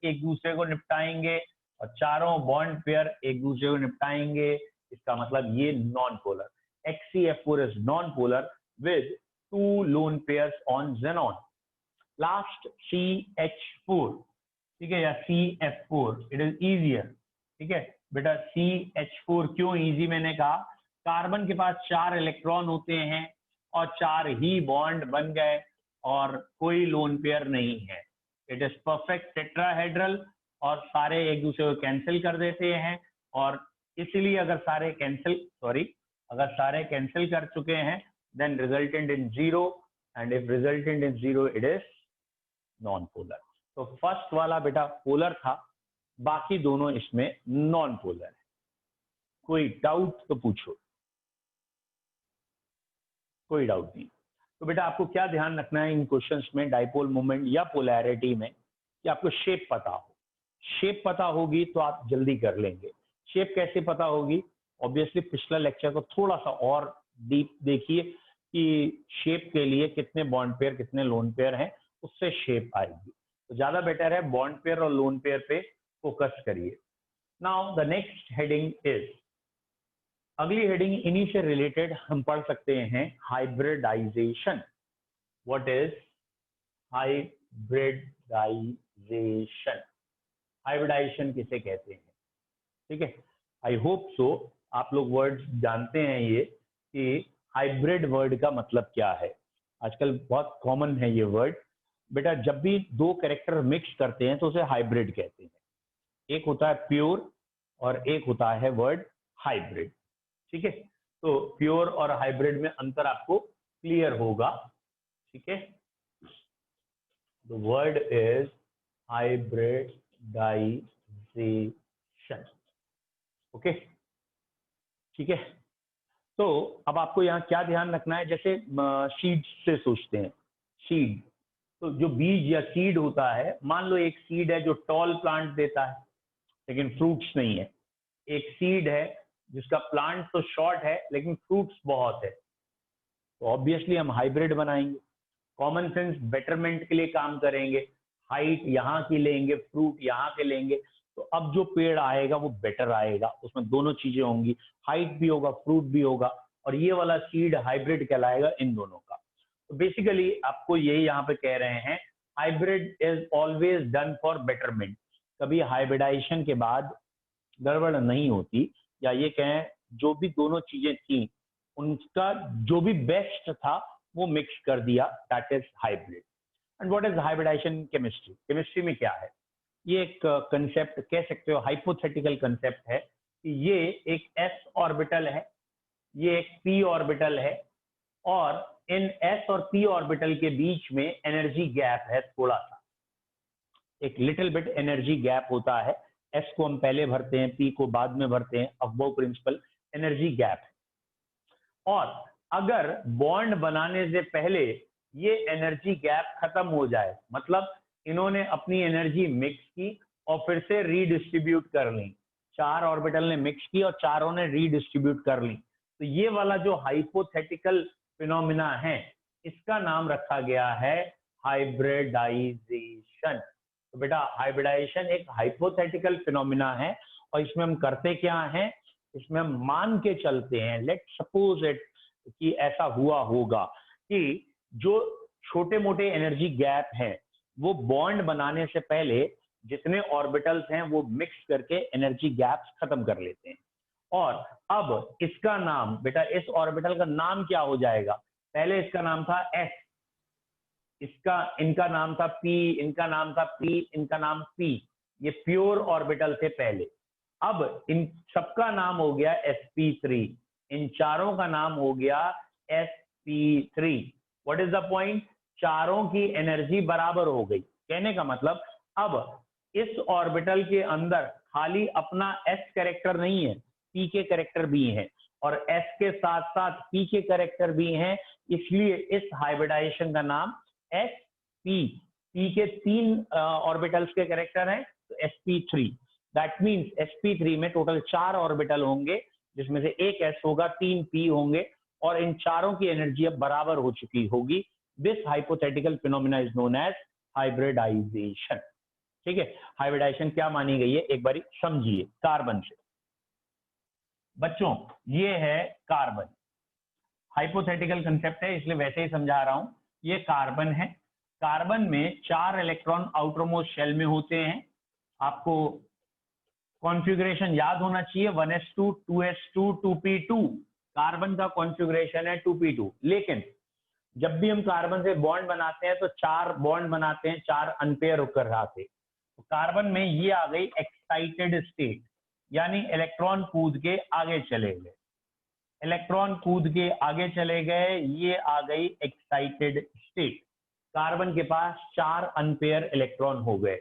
एक दूसरे को निपटाएंगे और चारों बॉन्ड पेयर एक दूसरे को निपटाएंगे। इसका मतलब ये non polar. HCF4 is non polar with 2 lone pairs on xenon। Last CH4, ठीक है, या CF4, इट इज इजियर। ठीक है बेटा, CH4 क्यों इजी मैंने कहा, कार्बन के पास 4 इलेक्ट्रॉन होते हैं और 4 ही बॉन्ड बन गए और कोई लोन पेयर नहीं है। इट इज परफेक्ट टेट्राहेड्रल और सारे एक दूसरे को कैंसिल कर देते हैं, और इसलिए अगर सारे कैंसिल कर चुके हैं then resultant in 0, and if resultant in 0 it is non polar. तो फर्स्ट वाला बेटा पोलर था, बाकी दोनों इसमें नॉन पोलर है। कोई डाउट तो पूछो, कोई डाउट नहीं। तो बेटा आपको क्या ध्यान रखना है इन क्वेश्चंस में, डाइपोल मोमेंट या पोलैरिटी में, कि आपको शेप पता हो। शेप पता होगी तो आप जल्दी कर लेंगे। शेप कैसे पता होगी, ऑब्वियसली पिछला लेक्चर को थोड़ा सा और डीप देखिए कि शेप के लिए कितने बॉन्ड पेयर कितने लोन पेयर हैं, उससे शेप आएगी। तो ज्यादा बेटर है बॉन्ड पेयर और लोन पेयर पे फोकस करिए। Now the next heading is, अगली हेडिंग इन्हीं से रिलेटेड हम पढ़ सकते हैं, hybridisation. What is hybridisation? Hybridisation किसे कहते हैं? ठीक है, आई होप सो आप लोग वर्ड जानते हैं ये कि हाइब्रिड वर्ड का मतलब क्या है। आजकल बहुत कॉमन है ये वर्ड। बेटा जब भी 2 कैरेक्टर मिक्स करते हैं तो उसे हाइब्रिड कहते हैं। एक होता है प्योर और एक होता है वर्ड हाइब्रिड। ठीक है, तो प्योर और हाइब्रिड में अंतर आपको क्लियर होगा। ठीक है, the word is hybridisation. Okay, ठीक है। तो अब आपको यहाँ क्या ध्यान रखना है, जैसे सीड से सोचते हैं, सीड, तो जो बीज या सीड होता है, मान लो एक सीड है जो टॉल प्लांट देता है लेकिन फ्रूट्स नहीं है। एक सीड है जिसका प्लांट तो शॉर्ट है लेकिन फ्रूट्स बहुत है, तो ऑब्वियसली हम हाइब्रिड बनाएंगे। कॉमन सेंस बेटरमेंट के लिए काम करेंगे, हाइट यहाँ की लेंगे, फ्रूट यहाँ के लेंगे, तो अब जो पेड़ आएगा वो बेटर आएगा, उसमें दोनों चीजें होंगी, हाइट भी होगा फ्रूट भी होगा, और ये वाला सीड हाइब्रिड कहलाएगा इन दोनों का। तो बेसिकली आपको यही यहाँ पे कह रहे हैं, hybrid is always done for betterment. कभी हाइब्रिडाइजेशन के बाद गड़बड़ नहीं होती, या ये कहें जो भी दोनों चीजें थी उनका जो भी बेस्ट था वो मिक्स कर दिया, that is hybrid. And what is hybridisation chemistry? Chemistry में क्या है, ये एक कंसेप्ट कह सकते हो, हाइपोथेटिकल कंसेप्ट है कि ये एक s ऑर्बिटल है, ये एक p ऑर्बिटल है, और इन s और p ऑर्बिटल के बीच में एनर्जी गैप है, थोड़ा सा एक लिटिल बिट एनर्जी गैप होता है। s को हम पहले भरते हैं, p को बाद में भरते हैं, अबव प्रिंसिपल एनर्जी गैप है। और अगर बॉन्ड बनाने से पहले ये एनर्जी गैप खत्म हो जाए, मतलब इन्होंने अपनी एनर्जी मिक्स की और फिर से रीडिस्ट्रीब्यूट कर ली, 4 ऑर्बिटल ने मिक्स की और चारों ने रीडिस्ट्रीब्यूट कर ली, तो ये वाला जो हाइपोथेटिकल फिनोमिना है इसका नाम रखा गया है हाइब्रिडाइजेशन। तो बेटा हाइब्रिडाइजेशन एक हाइपोथेटिकल फिनोमिना है, और इसमें हम करते क्या हैं, इसमें हम मान के चलते हैं, लेट सपोज इट कि ऐसा हुआ होगा कि जो छोटे मोटे एनर्जी गैप हैं वो बॉन्ड बनाने से पहले जितने ऑर्बिटल्स हैं वो मिक्स करके एनर्जी गैप्स खत्म कर लेते हैं। और अब इसका नाम, बेटा इस ऑर्बिटल का नाम क्या हो जाएगा, पहले इसका नाम था s, इनका नाम था p, इनका नाम था p, इनका नाम p, ये प्योर ऑर्बिटल थे पहले। अब इन सबका नाम हो गया sp3, इन चारों का नाम हो गया sp3। What is the point, चारों की एनर्जी बराबर हो गई। कहने का मतलब अब इस ऑर्बिटल के अंदर खाली अपना s कैरेक्टर नहीं है, p के कैरेक्टर भी हैं, और s के साथ साथ p के कैरेक्टर भी हैं, इसलिए इस हाइब्रिडाइजेशन का नाम sp, p के 3 ऑर्बिटल्स के कैरेक्टर हैं तो sp3। दैट मींस sp3 में टोटल 4 ऑर्बिटल होंगे, जिसमें से एक s होगा, 3 p होंगे, और इन चारों की एनर्जी अब बराबर हो चुकी होगी। This hypothetical phenomena is known as hybridisation. ठीक है, हाइब्रिडाइजेशन क्या मानी गई है एक बारी समझिए कार्बन से। बच्चों ये है कार्बन, हाइपोथेटिकल कंसेप्ट है इसलिए वैसे ही समझा रहा हूं। ये कार्बन है, कार्बन में 4 इलेक्ट्रॉन आउटर मोस्ट शेल में होते हैं। आपको कॉन्फ़िगरेशन याद होना चाहिए 1s2 2s2 2p2 कार्बन का कॉन्फ़िगरेशन है 2p2। लेकिन जब भी हम कार्बन से बॉन्ड बनाते हैं तो 4 बॉन्ड बनाते हैं, 4 अनपेयर होकर आते। तो कार्बन में ये आ गई एक्साइटेड स्टेट, यानी इलेक्ट्रॉन कूद के आगे चले गए, इलेक्ट्रॉन कूद के आगे चले गए, ये आ गई एक्साइटेड स्टेट। कार्बन के पास 4 अनपेयर इलेक्ट्रॉन हो गए।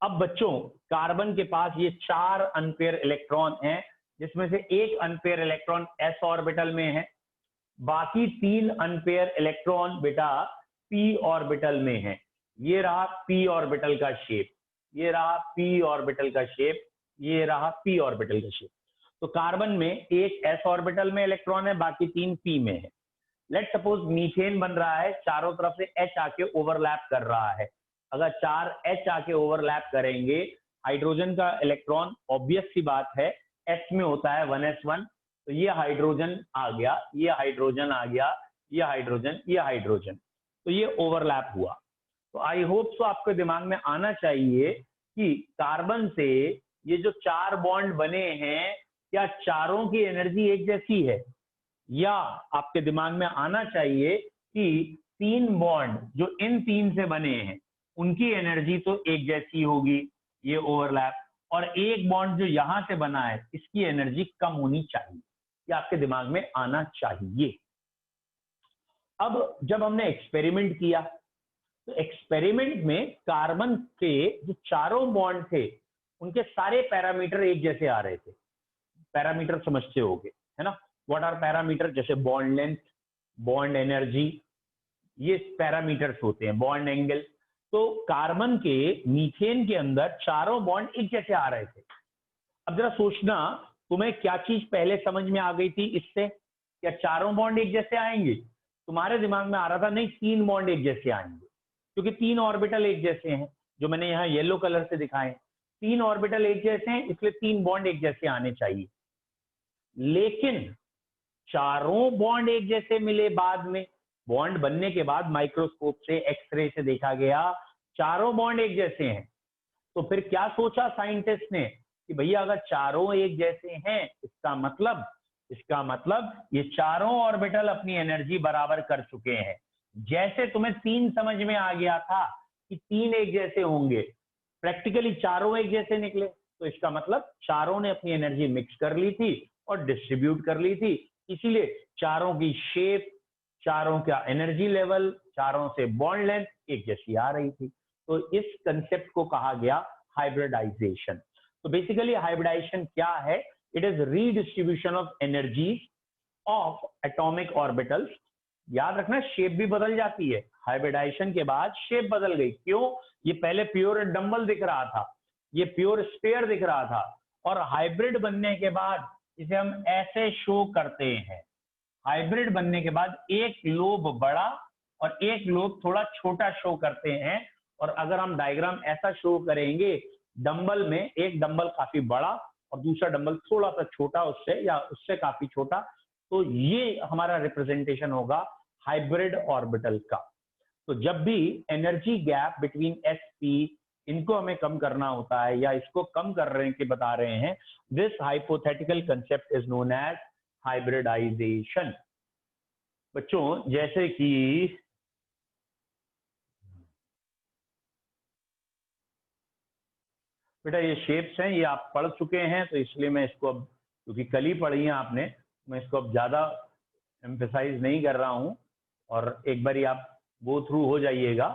अब बच्चों कार्बन के पास ये 4 अनपेयर इलेक्ट्रॉन हैं, जिसमें से एक अनपेयर इलेक्ट्रॉन s ऑर्बिटल में है, बाकी 3 अनपेयर इलेक्ट्रॉन बेटा p ऑर्बिटल में है। ये रहा p ऑर्बिटल का शेप, ये रहा p ऑर्बिटल का शेप, ये रहा p ऑर्बिटल का शेप। तो कार्बन में एक s ऑर्बिटल में इलेक्ट्रॉन है, बाकी 3 p में है। लेट सपोज मीथेन बन रहा है, चारों तरफ से H आके ओवरलैप कर रहा है। अगर 4 H आके ओवरलैप करेंगे, हाइड्रोजन का इलेक्ट्रॉन ऑब्वियस सी बात है S में होता है 1s1, तो ये हाइड्रोजन आ गया, ये हाइड्रोजन आ गया, ये हाइड्रोजन, ये हाइड्रोजन, तो ये ओवरलैप हुआ। तो आई होप सो आपके दिमाग में आना चाहिए कि कार्बन से ये जो 4 बॉन्ड बने हैं, क्या चारों की एनर्जी एक जैसी है, या आपके दिमाग में आना चाहिए कि 3 बॉन्ड जो इन 3 से बने हैं उनकी एनर्जी तो एक जैसी होगी, ये ओवरलैप, और एक बॉन्ड जो यहां से बना है इसकी एनर्जी कम होनी चाहिए, ये आपके दिमाग में आना चाहिए। अब जब हमने एक्सपेरिमेंट किया तो एक्सपेरिमेंट में कार्बन के जो चारों बॉन्ड थे उनके सारे पैरामीटर एक जैसे आ रहे थे। पैरामीटर समझते होगे है ना, व्हाट आर पैरामीटर, जैसे बॉन्ड लेंथ, बॉन्ड एनर्जी, ये पैरामीटर्स होते हैं, बॉन्ड एंगल। तो कार्बन के मीथेन के अंदर चारों बॉन्ड एक जैसे आ रहे थे। अब जरा सोचना, तुम्हें क्या चीज पहले समझ में आ गई थी इससे, क्या चारों बॉन्ड एक जैसे आएंगे? तुम्हारे दिमाग में आ रहा था नहीं 3 बॉन्ड एक जैसे आएंगे, क्योंकि 3 ऑर्बिटल एक जैसे हैं, जो मैंने यहाँ येलो कलर से दिखाए, 3 ऑर्बिटल एक जैसे हैं इसलिए 3 बॉन्ड एक जैसे आने चाहिए। लेकिन चारों बॉन्ड एक जैसे मिले बाद में, बॉन्ड बनने के बाद माइक्रोस्कोप से एक्सरे से देखा गया चारों बॉन्ड एक जैसे हैं। तो फिर क्या सोचा साइंटिस्ट ने कि भैया अगर चारों एक जैसे हैं इसका मतलब ये चारों ऑर्बिटल अपनी एनर्जी बराबर कर चुके हैं। जैसे तुम्हें 3 समझ में आ गया था कि 3 एक जैसे होंगे, प्रैक्टिकली चारों एक जैसे निकले, तो इसका मतलब चारों ने अपनी एनर्जी मिक्स कर ली थी और डिस्ट्रीब्यूट कर ली थी, इसीलिए चारों की शेप, चारों का एनर्जी लेवल, चारों से बॉन्ड लेंथ एक जैसी आ रही थी। तो इस कंसेप्ट को कहा गया हाइब्रिडाइजेशन। तो बेसिकली हाइब्रिडाइजेशन क्या है? It is redistribution of energies of atomic orbitals. याद रखना शेप भी बदल जाती है, हाइब्रिडाइजेशन के बाद शेप बदल गई। क्यों? ये पहले प्योर डंबल दिख रहा था, ये प्योर स्फीयर दिख रहा था, और हाइब्रिड बनने के बाद इसे हम ऐसे शो करते हैं। हाइब्रिड बनने के बाद एक लोब बड़ा और एक लोब थोड़ा छोटा शो करते हैं। और अगर हम डायग्राम ऐसा शो करेंगे, डंबल में एक डंबल काफी बड़ा और दूसरा डंबल थोड़ा सा छोटा उससे, या उससे काफी छोटा, तो ये हमारा रिप्रेजेंटेशन होगा हाइब्रिड ऑर्बिटल का। तो जब भी energy gap between S P, इनको हमें कम करना होता है या इसको कम कर रहे हैं कि बता रहे हैं, this hypothetical concept is known as hybridisation. बच्चों जैसे कि बेटा ये शेप्स हैं, ये आप पढ़ चुके हैं, तो इसलिए मैं इसको अब, क्योंकि कल ही पढ़ी है आपने, मैं इसको अब ज्यादा एम्फेसाइज नहीं कर रहा हूं। और एक बार आप गो थ्रू हो जाइएगा,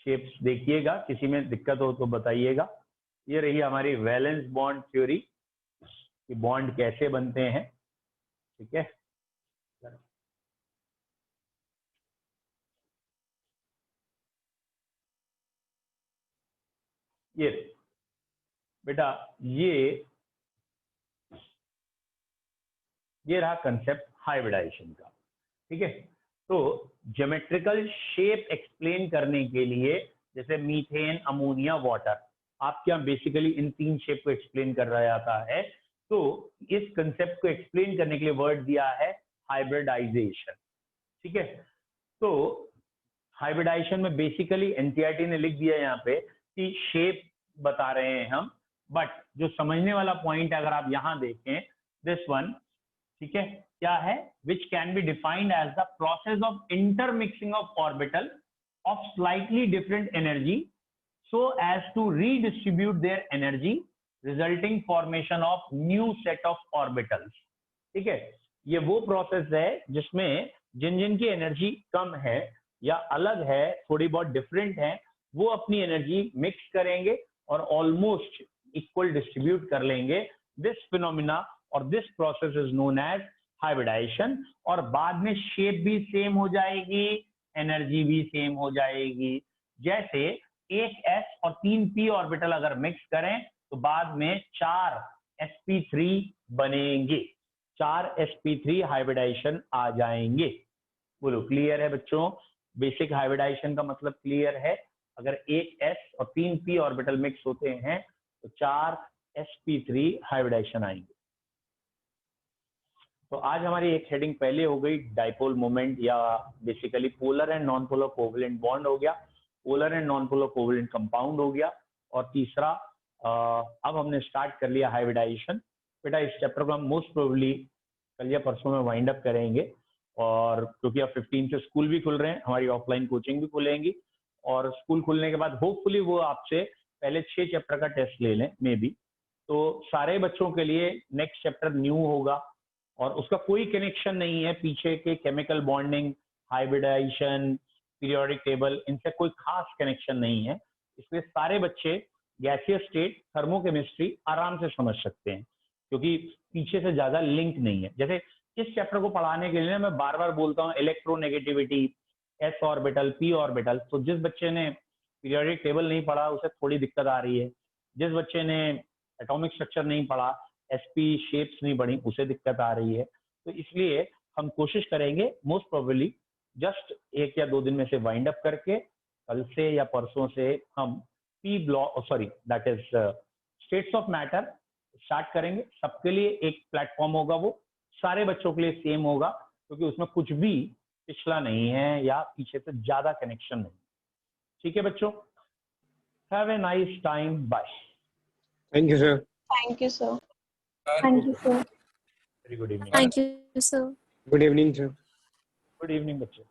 शेप्स देखिएगा, किसी में दिक्कत हो तो बताइएगा। ये रही हमारी वैलेंस बॉन्ड थ्योरी कि बॉन्ड कैसे बनते हैं। ठीक है, ये बेटा ये रहा कंसेप्ट हाइब्रिडाइजेशन का। ठीक है, तो ज्योमेट्रिकल शेप एक्सप्लेन करने के लिए जैसे मीथेन, अमोनिया, वाटर। आपके यहाँ बेसिकली इन 3 शेप को एक्सप्लेन कर रहा जाता है। तो इस कंसेप्ट को एक्सप्लेन करने के लिए वर्ड दिया है हाइब्रिडाइजेशन। ठीक है, तो हाइब्रिडाइजेशन में बेसिकली एनसीईआरटी ने लिख दिया यहाँ पे कि शेप बता रहे हैं हम, बट जो समझने वाला पॉइंट अगर आप यहाँ देखें, दिस वन, ठीक है, क्या है, which can be defined as the process of intermixing of orbital of slightly different energy so as to redistribute their energy resulting formation of new set of orbitals। ठीक है, ये वो प्रोसेस है जिसमें जिन जिन की एनर्जी कम है या अलग है, थोड़ी बहुत डिफरेंट है, वो अपनी एनर्जी मिक्स करेंगे और ऑलमोस्ट इक्वल डिस्ट्रीब्यूट कर लेंगे। दिस फिनोमिना और this process is known as hybridisation. और बाद में शेप भी सेम हो जाएगी, एनर्जी भी सेम हो जाएगी। जैसे एक s और 3 p ऑर्बिटल अगर मिक्स करें तो बाद में 4 sp3 बनेंगे, 4 sp3 हाइब्रिडाइजेशन आ जाएंगे। बोलो क्लियर है बच्चों? बेसिक हाइब्रिडाइजेशन का मतलब क्लियर है। अगर एक s और 3 p ऑर्बिटल मिक्स होते हैं तो 4 sp3 हाइब्रिडाइजेशन आएंगे। तो आज हमारी एक हेडिंग पहले हो गई, डाइपोल मोमेंट या basically polar and non polar covalent bond हो गया, polar and non polar covalent compound हो गया, और तीसरा अब हमने स्टार्ट कर लिया हाइब्रिडाइजेशन। बेटा इस चैप्टर को हम मोस्ट प्रोबेबली कल या परसों में वाइंड अप करेंगे, और क्योंकि अब 15 से स्कूल भी खुल रहे हैं, हमारी ऑफलाइन कोचिंग भी खुलेंगी, और स्कूल खुलने के बाद होपफुली वो आपसे पहले 6 चैप्टर का टेस्ट ले लें मे बी, तो सारे बच्चों के लिए नेक्स्ट चैप्टर न्यू होगा और उसका कोई कनेक्शन नहीं है पीछे के chemical bonding, hybridisation, periodic table, इनसे कोई खास कनेक्शन नहीं है। इसलिए सारे बच्चे गैसियस स्टेट, थर्मोकेमिस्ट्री आराम से समझ सकते हैं, क्योंकि पीछे से ज्यादा लिंक नहीं है। जैसे इस चैप्टर को पढ़ाने के लिए मैं बार बार बोलता हूँ electronegativity, S orbital, P orbital, तो जिस बच्चे ने पीरियोडिक टेबल नहीं पढ़ा उसे थोड़ी दिक्कत आ रही है, जिस बच्चे ने एटॉमिक स्ट्रक्चर नहीं पढ़ा, एसपी शेप्स नहीं बढ़ी, उसे दिक्कत आ रही है। तो इसलिए हम कोशिश करेंगे मोस्ट प्रोबेबली जस्ट 1 या 2 दिन में से वाइंड अप करके कल से या परसों से हम P block that is states of matter start करेंगे। सबके लिए एक प्लेटफॉर्म होगा, वो सारे बच्चों के लिए सेम होगा, क्योंकि उसमें कुछ भी पिछला नहीं है या पीछे से ज्यादा कनेक्शन नहीं। ठीक है बच्चों, have a nice time, bye.
Thank you, sir.
Thank you, sir.
Thank you, sir.
Very good evening.
Thank you, sir.
Good evening, sir.
Good evening बच्चों।